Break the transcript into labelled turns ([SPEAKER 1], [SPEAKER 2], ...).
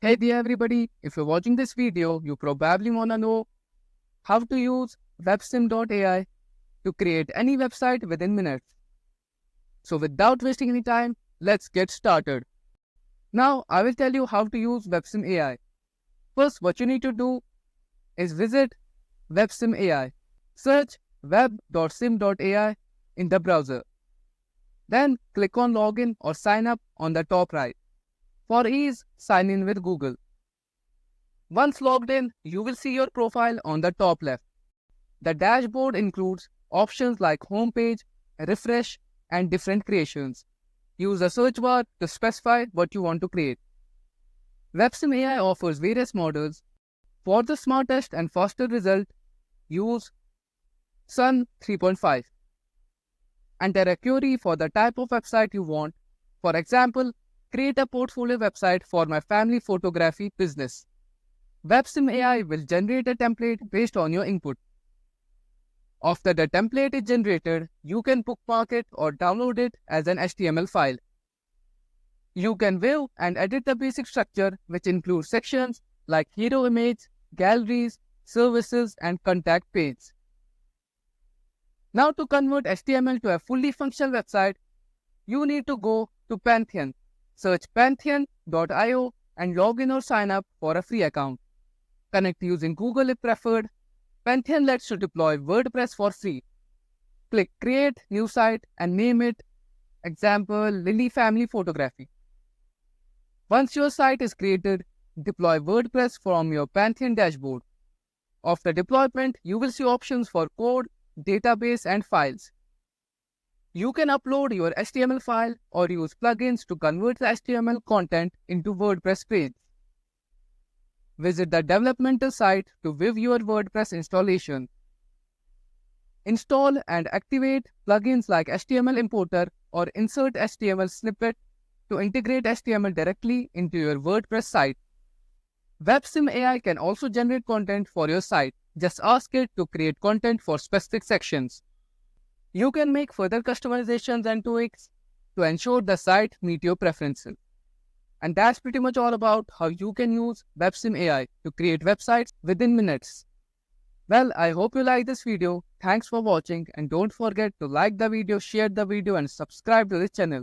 [SPEAKER 1] Hey there everybody, if you're watching this video, you probably wanna know how to use WebSim.AI to create any website within minutes. So without wasting any time, let's get started. Now I will tell you how to use WebSim.AI. First, what you need to do is visit WebSim.AI. Search web.sim.ai in the browser. Then click on login or sign up on the top right. For ease, sign in with Google. Once logged in, you will see your profile on the top left. The dashboard includes options like homepage, refresh, and different creations. Use the search bar to specify what you want to create. WebSim AI offers various models. For the smartest and faster result, use Sun 3.5. Enter a query for the type of website you want. For example, create a portfolio website for my family photography business. WebSim AI will generate a template based on your input. After the template is generated, you can bookmark it or download it as an HTML file. You can view and edit the basic structure, which includes sections like hero image, galleries, services, and contact page. Now to convert HTML to a fully functional website, you need to go to Pantheon. Search pantheon.io and log in or sign up for a free account. Connect using Google if preferred. Pantheon lets you deploy WordPress for free. Click Create New Site and name it, example, Lily Family Photography. Once your site is created, deploy WordPress from your Pantheon dashboard. After deployment, you will see options for code, database, and files. You can upload your HTML file or use plugins to convert the HTML content into WordPress page. Visit the developmental site to view your WordPress installation. Install and activate plugins like HTML Importer or Insert HTML Snippet to integrate HTML directly into your WordPress site. WebSim AI can also generate content for your site. Just ask it to create content for specific sections. You can make further customizations and tweaks to ensure the site meets your preferences. And that's pretty much all about how you can use WebSim AI to create websites within minutes. Well, I hope you like this video. Thanks for watching and don't forget to like the video, share the video and subscribe to this channel.